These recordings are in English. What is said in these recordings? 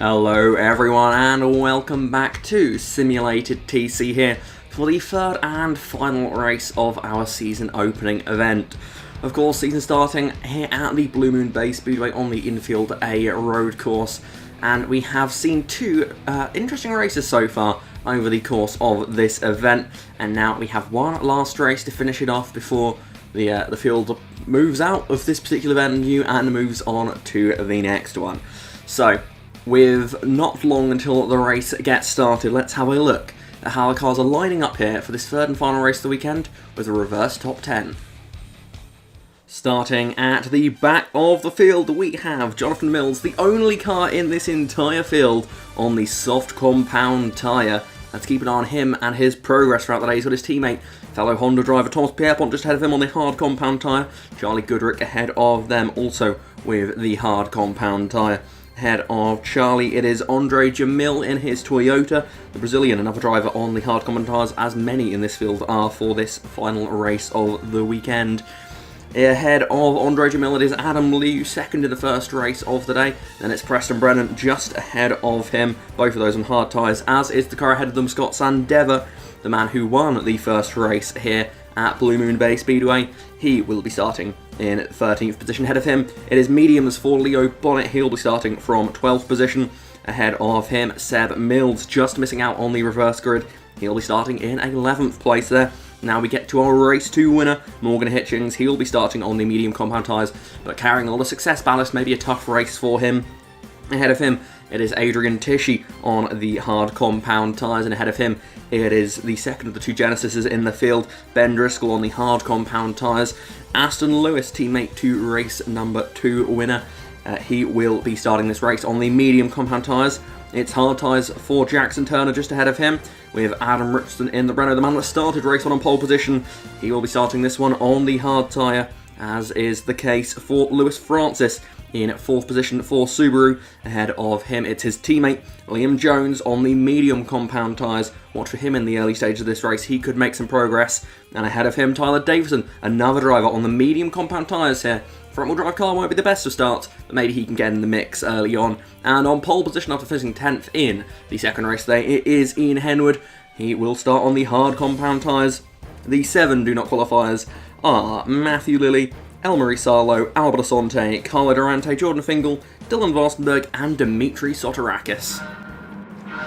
Hello everyone and welcome back to Simulated TC here for the third and final race of our season opening event. Of course, season starting here at the Blue Moon Bay Speedway on the Infield A road course, and we have seen two interesting races so far over the course of this event, and now we have one last race to finish it off before the field moves out of this particular venue and moves on to the next one. So, with not long until the race gets started, let's have a look at how the cars are lining up here for this third and final race of the weekend with a reverse top 10. Starting at the back of the field, we have Jonathan Mills, the only car in this entire field on the soft compound tyre. Let's keep an eye on him and his progress throughout the day. He's got his teammate, fellow Honda driver Thomas Pierpont just ahead of him on the hard compound tyre. Charlie Goodrick ahead of them also with the hard compound tyre. Ahead of Charlie, it is Andre Jamil in his Toyota, the Brazilian, another driver on the hard compound tyres, as many in this field are for this final race of the weekend. Ahead of Andre Jamil, it is Adam Liu, second in the first race of the day. Then it's Preston Brennan just ahead of him, both of those on hard tyres, as is the car ahead of them, Scott Sandeva, the man who won the first race here at Blue Moon Bay Speedway. He will be starting in 13th position. Ahead of him, it is mediums for Leo Bonnet. He'll be starting from 12th position. Ahead of him, Seb Mills, just missing out on the reverse grid. He'll be starting in 11th place there. Now we get to our race 2 winner, Morgan Hitchings. He'll be starting on the medium compound tyres, but carrying a lot of success ballast, maybe a tough race for him. Ahead of him, it is Adrian Tishy on the hard compound tyres, and ahead of him, it is the second of the two Genesises in the field, Ben Driscoll on the hard compound tyres. Aston Lewis, teammate to race number 2 winner. He will be starting this race on the medium compound tyres. It's hard tyres for Jackson Turner just ahead of him, with Adam Richardson in the Renault, the man that started race 1 on pole position. He will be starting this one on the hard tyre, as is the case for Lewis Francis in 4th position for Subaru. Ahead of him, it's his teammate Liam Jones on the medium compound tyres. Watch for him in the early stage of this race, he could make some progress. And ahead of him, Tyler Davison, another driver on the medium compound tyres here. Front-wheel drive car won't be the best of starts, but maybe he can get in the mix early on. And on pole position after finishing 10th in the second race today, it is Ian Henwood. He will start on the hard compound tyres. The 7 do not qualifiers are Matthew Lilly, Elmarie Sarlo, Albert Asante, Carlo Durante, Jordan Fingal, Dylan Vostenberg, and Dimitri Sotirakis.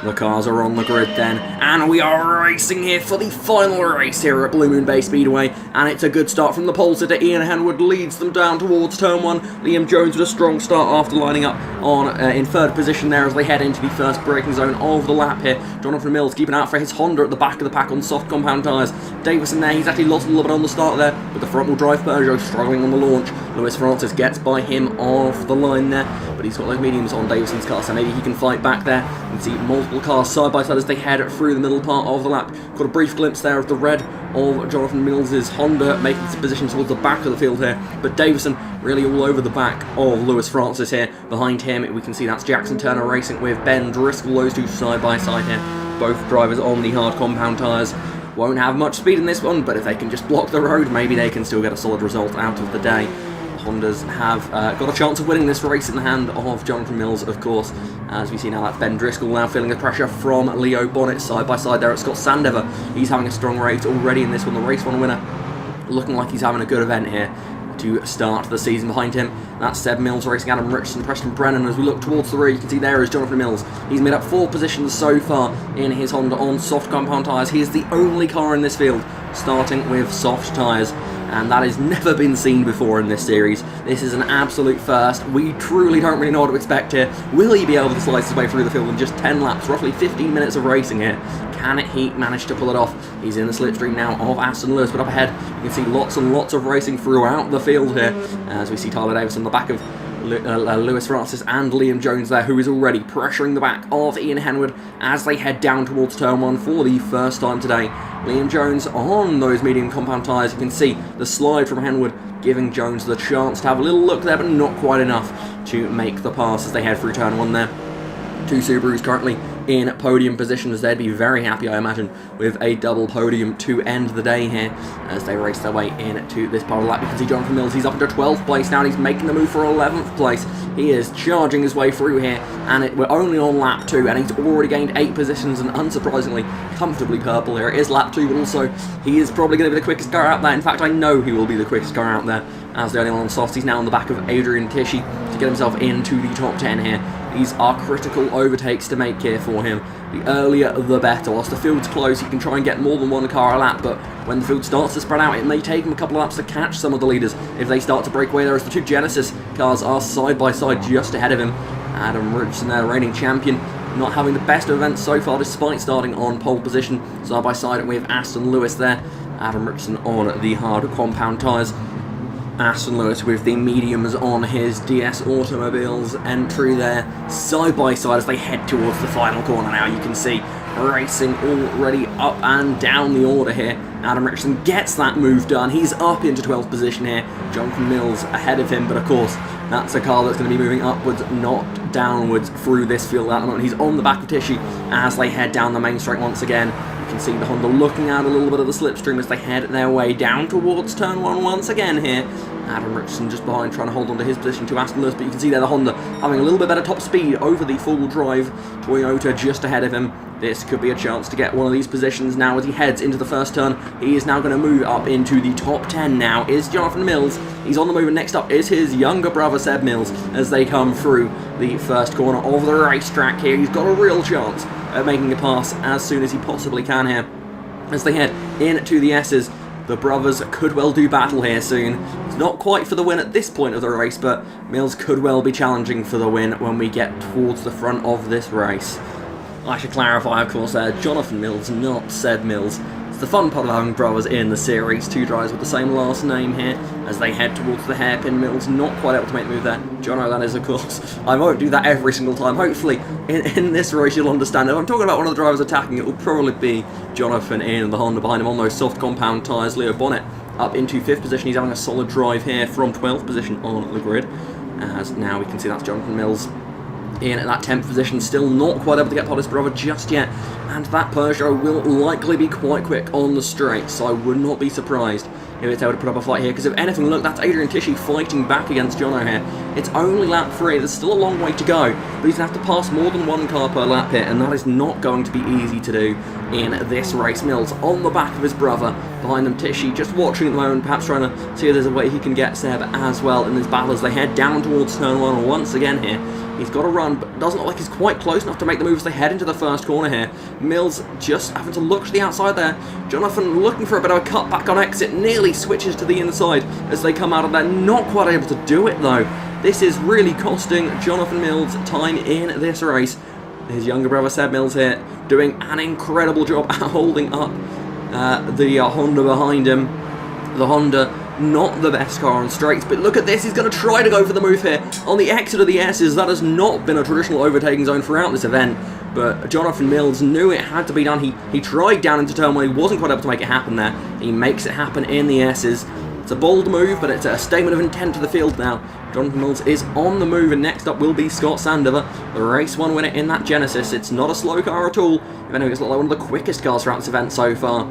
The cars are on the grid then, and we are racing here for the final race here at Blue Moon Bay Speedway, and it's a good start from the pole sitter. Ian Henwood leads them down towards turn 1. Liam Jones with a strong start after lining up on in 3rd position there as they head into the first braking zone of the lap here. Jonathan Mills keeping out for his Honda at the back of the pack on soft compound tyres. Davison there, he's actually lost a little bit on the start there, with the front wheel drive Peugeot struggling on the launch. Lewis Francis gets by him off the line there, but he's got those mediums on Davison's car, so maybe he can fight back there. You can see multiple cars side by side as they head through the middle part of the lap. Got a brief glimpse there of the red of Jonathan Mills' Honda making its position towards the back of the field here, but Davison really all over the back of Lewis Francis here. Behind him we can see that's Jackson Turner racing with Ben Driscoll, those two side by side here, both drivers on the hard compound tyres. Won't have much speed in this one, but if they can just block the road, maybe they can still get a solid result out of the day. Hondas have got a chance of winning this race in the hand of Jonathan Mills, of course. As we see now, that's Ben Driscoll now feeling the pressure from Leo Bonnet side by side there at Scott Sandeva. He's having a strong race already in this one, the race 1 winner. Looking like he's having a good event here to start the season. Behind him, that's Seb Mills racing Adam Richardson, Preston Brennan. As we look towards the rear, you can see there is Jonathan Mills. He's made up 4 positions so far in his Honda on soft compound tyres. He is the only car in this field starting with soft tyres, and that has never been seen before in this series. This is an absolute first. We truly don't really know what to expect here. Will he be able to slice his way through the field in just 10 laps, roughly 15 minutes of racing here? Can he manage to pull it off? He's in the slipstream now of Aston Lewis, but up ahead you can see lots and lots of racing throughout the field here, as we see Tyler Davison on the back of Lewis Francis and Liam Jones there, who is already pressuring the back of Ian Henwood as they head down towards turn 1 for the first time today. Liam Jones on those medium compound tyres. You can see the slide from Henwood giving Jones the chance to have a little look there, but not quite enough to make the pass as they head through turn 1 there. Two Subarus currently in podium position, as they'd be very happy, I imagine, with a double podium to end the day here as they race their way into this part of the lap. You can see Jonathan Mills, he's up into 12th place now, and he's making the move for 11th place. He is charging his way through here, and we're only on lap 2, and he's already gained 8 positions, and unsurprisingly, comfortably purple here. It is lap 2, but also he is probably going to be the quickest car out there. In fact, I know he will be the quickest car out there, as the only one on softs. He's now on the back of Adrian Tisci to get himself into the top 10 here. These are critical overtakes to make here for him. The earlier the better. Whilst the field's close, he can try and get more than one car a lap, but when the field starts to spread out, it may take him a couple of laps to catch some of the leaders if they start to break away there, as the 2 Genesis cars are side by side just ahead of him. Adam Richardson there, reigning champion, not having the best of events so far despite starting on pole position. Side by side we have Aston Lewis there. Adam Richardson on the hard compound tyres. Aston Lewis with the mediums on his DS Automobiles entry there, side by side as they head towards the final corner now. You can see racing already up and down the order here. Adam Richardson gets that move done. He's up into 12th position here. Jonathan Mills ahead of him, but of course that's a car that's going to be moving upwards, not downwards through this field at the moment. He's on the back of Tisci as they head down the main straight once again. You can see the Honda looking out a little bit of the slipstream as they head their way down towards turn 1 once again here. Adam Richardson just behind, trying to hold on to his position to Aston Lewis, but you can see there the Honda having a little bit better top speed over the full drive Toyota just ahead of him. This could be a chance to get one of these positions now as he heads into the first turn. He is now going to move up into the top 10 now, is Jonathan Mills. He's on the move, and next up is his younger brother Seb Mills as they come through the first corner of the racetrack here. He's got a real chance at making a pass as soon as he possibly can here. As they head into the S's, the brothers could well do battle here soon. It's not quite for the win at this point of the race, but Mills could well be challenging for the win when we get towards the front of this race. I should clarify, of course, Jonathan Mills, not Seb Mills. It's the fun part of having brothers in the series. 2 drivers with the same last name here as they head towards the hairpin. Mills not quite able to make the move there. Jono, that is, of course. I won't do that every single time. Hopefully, in this race, you'll understand. If I'm talking about one of the drivers attacking, it will probably be Jonathan in the Honda behind him on those soft compound tyres. Leo Bonnet up into 5th position. He's having a solid drive here from 12th position on the grid. As now we can see that's Jonathan Mills in at that 10th position, still not quite able to get past his brother just yet, and that Peugeot will likely be quite quick on the straight, so I would not be surprised if it's able to put up a fight here, because if anything, look, that's Adrian Tisci fighting back against Jono here. It's only lap 3, there's still a long way to go, but he's going to have to pass more than 1 car per lap here, and that is not going to be easy to do in this race. Mills on the back of his brother, behind them Tisci just watching at the moment, perhaps trying to see if there's a way he can get Seb as well in this battle as they head down towards turn 1 once again here. He's got to run, but it doesn't look like he's quite close enough to make the move as they head into the first corner here. Mills just having to look to the outside there. Jonathan looking for a bit of a cutback on exit, nearly switches to the inside as they come out of there. Not quite able to do it though. This is really costing Jonathan Mills time in this race. His younger brother Seb Mills here doing an incredible job at holding up the Honda behind him. The Honda, not the best car on straights, but look at this, he's going to try to go for the move here on the exit of the S's. That has not been a traditional overtaking zone throughout this event, but Jonathan Mills knew it had to be done. He tried down into turn 1, he wasn't quite able to make it happen there. He makes it happen in the S's. It's a bold move, but it's a statement of intent to the field now. Jonathan Mills is on the move, and next up will be Scott Sandover, the race 1 winner in that Genesis. It's not a slow car at all, even though it's like one of the quickest cars throughout this event so far.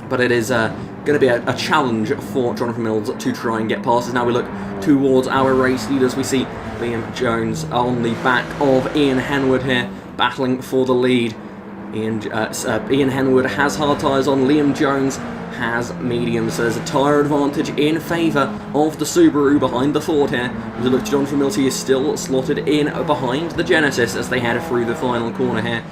But it is going to be a challenge for Jonathan Mills to try and get past. As now we look towards our race leaders, we see Liam Jones on the back of Ian Henwood here, battling for the lead. Ian Henwood has hard tyres on, Liam Jones has mediums, so there's a tyre advantage in favour of the Subaru behind the Ford here. As we look to Jonathan Mills, he is still slotted in behind the Genesis as they head through the final corner here.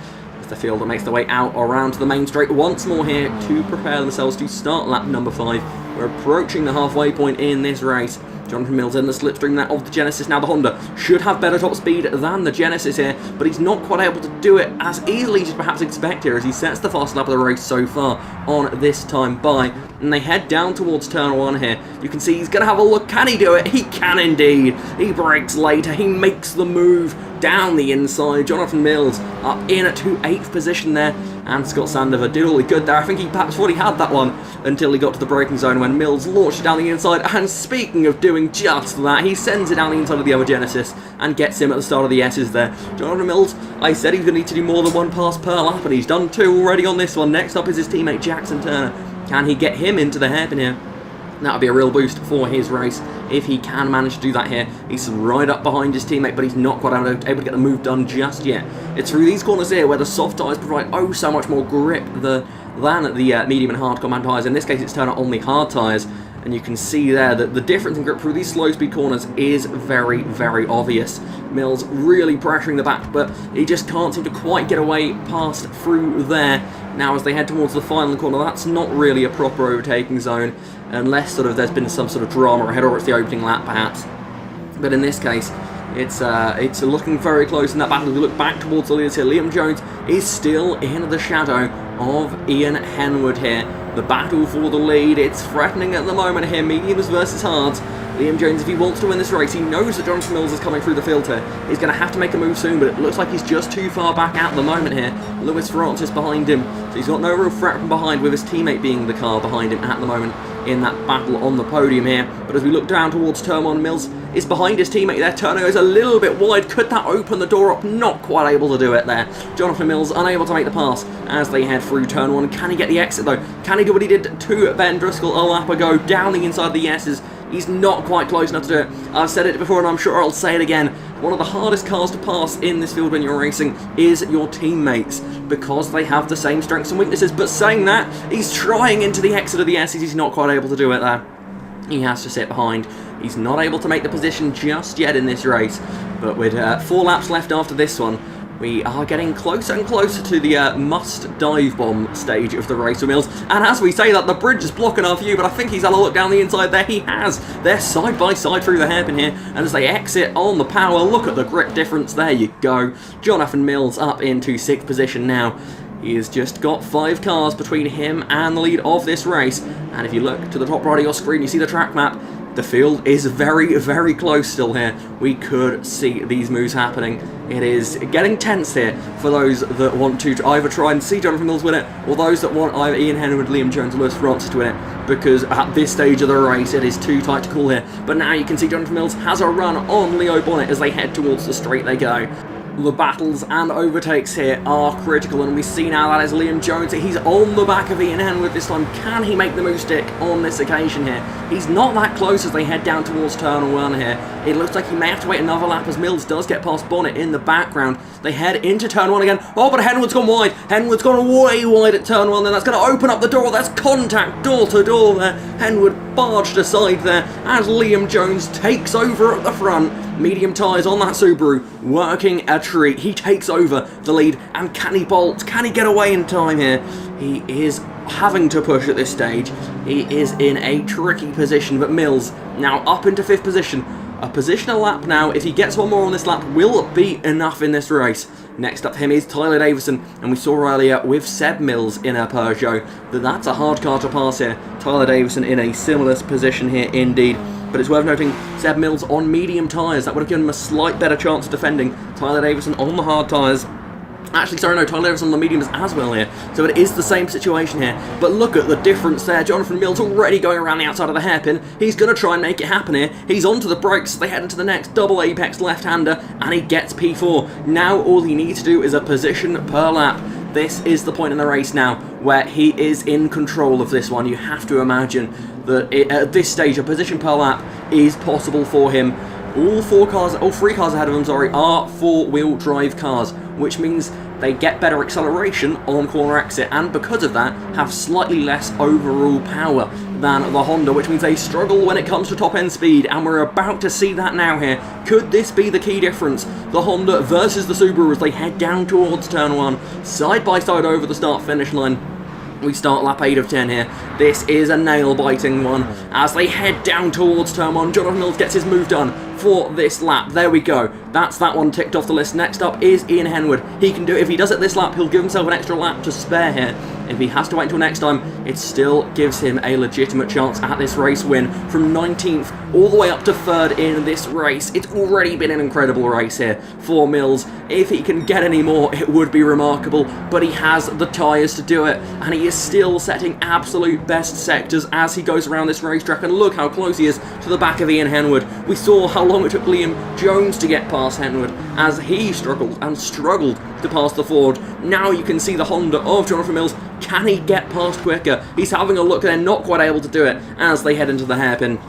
The field that makes their way out around to the main straight once more here to prepare themselves to start lap number 5. We're approaching the halfway point in this race. Jonathan Mills in the slipstream there of the Genesis. Now the Honda should have better top speed than the Genesis here, but he's not quite able to do it as easily as you'd perhaps expect here as he sets the fastest lap of the race so far on this time by. And they head down towards turn 1 here. You can see he's going to have a look. Can he do it? He can indeed. He brakes later. He makes the move down the inside. Jonathan Mills up in to 8th position there, and Scott Sandover did all he could there. I think he perhaps thought he had that one until he got to the braking zone when Mills launched it down the inside, and speaking of doing just that, he sends it down the inside of the other Genesis and gets him at the start of the S's there. Jonathan Mills, I said he's going to need to do more than 1 pass per lap, and he's done 2 already on this one. Next up is his teammate Jackson Turner. Can he get him into the hairpin here? That would be a real boost for his race if he can manage to do that here. He's right up behind his teammate, but he's not quite able to get the move done just yet. It's through these corners here where the soft tyres provide oh so much more grip than the medium and hard compound tyres. In this case, it's Turner on the hard tyres. And you can see there that the difference in grip through these slow speed corners is very, very obvious. Mills really pressuring the back, but he just can't seem to quite get away past through there. Now as they head towards the final corner, that's not really a proper overtaking zone, unless there's been some sort of drama ahead, or it's the opening lap perhaps. But in this case, it's looking very close in that battle. If we look back towards the leaders here, Liam Jones is still in the shadow of Ian Henwood here. The battle for the lead, it's threatening at the moment here, mediums versus hards. Liam Jones, if he wants to win this race, he knows that Jonathan Mills is coming through the field here. He's going to have to make a move soon, but it looks like he's just too far back at the moment here. Lewis Francis behind him, so he's got no real threat from behind, with his teammate being the car behind him at the moment in that battle on the podium here. But as we look down towards turn 1, Mills is behind his teammate there. Turner goes a little bit wide. Could that open the door up? Not quite able to do it there. Jonathan Mills unable to make the pass as they head through turn 1. Can he get the exit though? Can he do what he did to Ben Driscoll a lap ago? Down the inside of the S's. He's not quite close enough to do it. I've said it before and I'm sure I'll say it again. One of the hardest cars to pass in this field when you're racing is your teammates, because they have the same strengths and weaknesses. But saying that, he's trying into the exit of the S's. He's not quite able to do it there. He has to sit behind. He's not able to make the position just yet in this race. But with 4 laps left after this one, we are getting closer and closer to the must dive bomb stage of the race with Mills. And as we say that, the bridge is blocking our view, but I think he's had a look down the inside there. He has. They're side by side through the hairpin here, and as they exit on the power, look at the grip difference. There you go. Jonathan Mills up into 6th position now. He has just got 5 cars between him and the lead of this race. And if you look to the top right of your screen, you see the track map. The field is very, very close still here. We could see these moves happening. It is getting tense here for those that want to either try and see Jonathan Mills win it, or those that want either Ian Henwood, Liam Jones, or Lewis Francis to win it, because at this stage of the race it is too tight to call here. But now you can see Jonathan Mills has a run on Leo Bonnet as they head towards the straight they go. The battles and overtakes here are critical, and we see now that is Liam Jones. He's on the back of Ian Henwood this time. Can he make the move stick on this occasion here? He's not that close as they head down towards turn 1 here. It looks like he may have to wait another lap as Mills does get past Bonnet in the background. They head into turn 1 again. Oh, but Henwood's gone wide. Henwood's gone way wide at turn 1. Then that's going to open up the door. That's contact door to door there. Henwood barged aside there as Liam Jones takes over at the front. Medium tyres on that Subaru, working a treat. He takes over the lead, and can he bolt? Can he get away in time here? He is having to push at this stage. He is in a tricky position, but Mills now up into 5th position. A position a lap now, if he gets one more on this lap, will be enough in this race. Next up for him is Tyler Davison, and we saw earlier with Seb Mills in a Peugeot that's a hard car to pass here. Tyler Davison in a similar position here indeed. But it's worth noting, Seb Mills on medium tyres. That would have given him a slight better chance of defending. Tyler Davison on the hard tyres. Actually, sorry, no, Tyler Davison on the mediums as well here. So it is the same situation here. But look at the difference there. Jonathan Mills already going around the outside of the hairpin. He's going to try and make it happen here. He's onto the brakes. They head into the next double apex left-hander, and he gets P4. Now all he needs to do is a position per lap. This is the point in the race now where he is in control of this one. You have to imagine that at this stage, a position per lap is possible for him. All 3 cars ahead of him, are 4-wheel drive cars, which means they get better acceleration on corner exit, and because of that, have slightly less overall power than the Honda, which means they struggle when it comes to top-end speed, and we're about to see that now here. Could this be the key difference? The Honda versus the Subaru as they head down towards turn 1, side by side over the start-finish line. We start lap 8 of 10 here. This is a nail-biting one. As they head down towards turn 1, Jonathan Mills gets his move done for this lap. There we go. That's that one ticked off the list. Next up is Ian Henwood. He can do it. If he does it this lap, he'll give himself an extra lap to spare here. If he has to wait until next time, it still gives him a legitimate chance at this race win. From 19th all the way up to 3rd in this race. It's already been an incredible race here for Mills. If he can get any more, it would be remarkable, but he has the tyres to do it, and he is still setting absolute best sectors as he goes around this racetrack, and look how close he is to the back of Ian Henwood. We saw how long it took Liam Jones to get past Henwood as he struggled to pass the Ford. Now you can see the Honda of Jonathan Mills. Can he get past quicker? He's having a look, they're not quite able to do it as they head into the hairpin.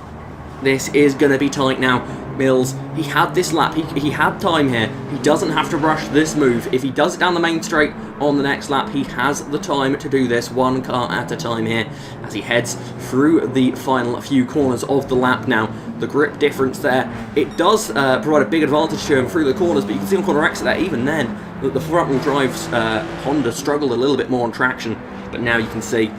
This is going to be tight now. Mills, he had this lap, he had time here. He doesn't have to rush this move. If he does it down the main straight on the next lap, he has the time to do this one car at a time here as he heads through the final few corners of the lap now. The grip difference there, it does provide a big advantage to him through the corners, but you can see on corner exit there, even then, the front-wheel drive's Honda struggled a little bit more on traction, but now you can see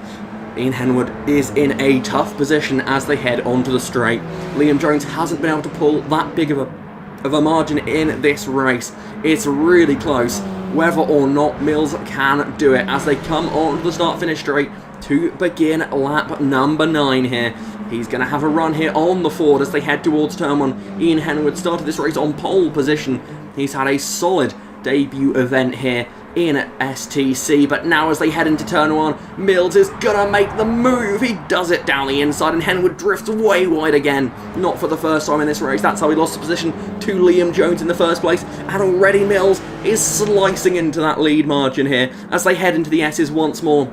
Ian Henwood is in a tough position as they head onto the straight. Liam Jones hasn't been able to pull that big of a margin in this race. It's really close whether or not Mills can do it as they come onto the start-finish straight to begin lap number 9 here. He's going to have a run here on the Ford as they head towards turn 1. Ian Henwood started this race on pole position. He's had a solid debut event here in STC, but now as they head into turn 1, Mills is gonna make the move. He does it down the inside, and Henwood drifts way wide again. Not for the first time in this race. That's how he lost position to Liam Jones in the first place, and already Mills is slicing into that lead margin here as they head into the S's once more.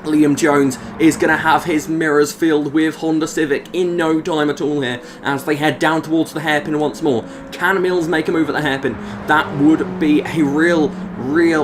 Liam Jones is going to have his mirrors filled with Honda Civic in no time at all here as they head down towards the hairpin once more. Can Mills make a move at the hairpin? That would be a real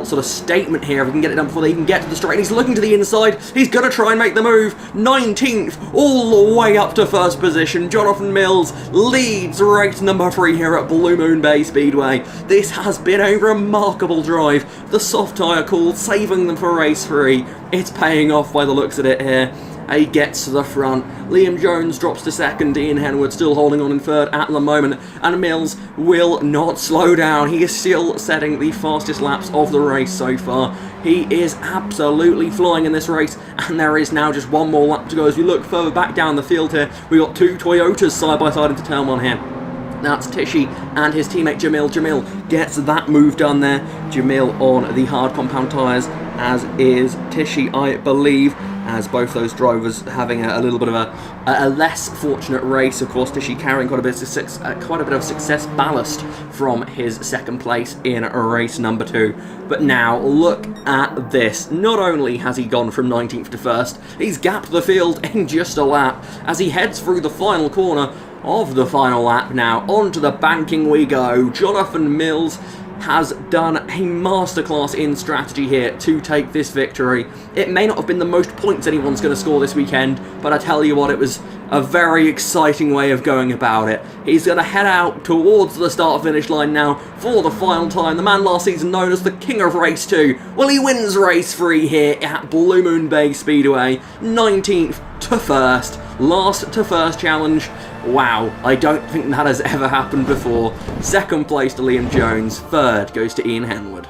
sort of statement here if he can get it done before they even get to the straight. He's looking to the inside. He's going to try and make the move. 19th all the way up to first position. Jonathan Mills leads race number 3 here at Blue Moon Bay Speedway. This has been a remarkable drive. The soft tyre call saving them for race 3. It's paying off by the looks of it here. He gets to the front. Liam Jones drops to 2nd. Ian Henwood still holding on in 3rd at the moment. And Mills will not slow down. He is still setting the fastest laps of the race so far. He is absolutely flying in this race. And there is now just one more lap to go. As we look further back down the field here, we got 2 Toyotas side by side into turn 1 here. That's Tishy and his teammate Jamil. Jamil gets that move done there. Jamil on the hard compound tyres, as is Tishy, I believe, as both those drivers having a little bit of a less fortunate race. Of course, Tishy carrying quite a bit of success ballast from his 2nd place in race number 2. But now, look at this. Not only has he gone from 19th to 1st, he's gapped the field in just a lap as he heads through the final corner of the final lap now. Onto the banking we go. Jonathan Mills has done a masterclass in strategy here to take this victory. It may not have been the most points anyone's going to score this weekend, but I tell you what, it was a very exciting way of going about it. He's going to head out towards the start-finish line now for the final time. The man last season known as the King of Race 2. Well, he wins Race 3 here at Blue Moon Bay Speedway. 19th to 1st. Last to 1st challenge. Wow, I don't think that has ever happened before. 2nd place to Liam Jones. 3rd goes to Ian Henwood.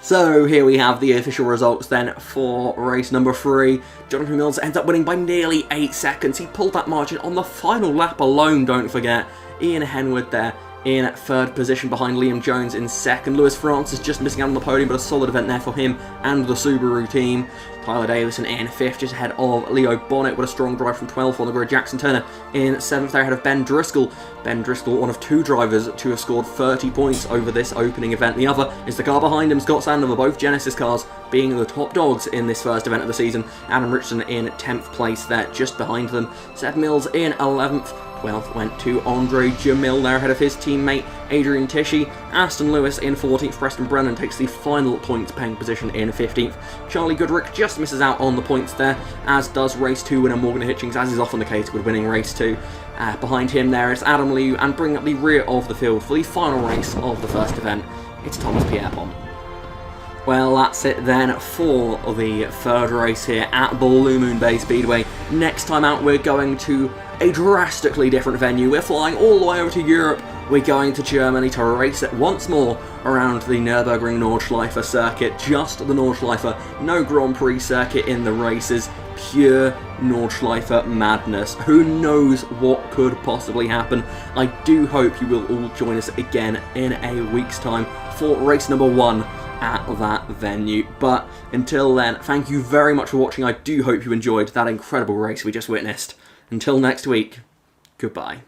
So here we have the official results then for race number 3. Jonathan Mills ends up winning by nearly 8 seconds. He pulled that margin on the final lap alone, don't forget. Ian Henwood there in 3rd position behind Liam Jones in 2nd. Lewis Francis just missing out on the podium, but a solid event there for him and the Subaru team. Tyler Davison in 5th, just ahead of Leo Bonnet with a strong drive from 12th on the grid. Jackson Turner in 7th there ahead of Ben Driscoll. Ben Driscoll, one of 2 drivers to have scored 30 points over this opening event. The other is the car behind him, Scott Sandover, both Genesis cars being the top dogs in this first event of the season. Adam Richardson in 10th place there, just behind them. Seth Mills in 11th. 12th went to Andre Jamil there ahead of his teammate Adrian Tishy. Aston Lewis in 14th. Preston Brennan takes the final points paying position in 15th. Charlie Goodrick just misses out on the points there, as does race 2 winner Morgan Hitchings, as is often the case with winning race 2. Behind him there is Adam Liu, and bringing up the rear of the field for the final race of the first event, it's Thomas Pierpont. Well, that's it then for the 3rd race here at Blue Moon Bay Speedway. Next time out, we're going to a drastically different venue. We're flying all the way over to Europe. We're going to Germany to race it once more around the Nürburgring Nordschleife circuit. Just the Nordschleife, no Grand Prix circuit in the races. Pure Nordschleife madness. Who knows what could possibly happen? I do hope you will all join us again in a week's time for race number 1 at that venue. But until then, thank you very much for watching. I do hope you enjoyed that incredible race we just witnessed. Until next week, goodbye.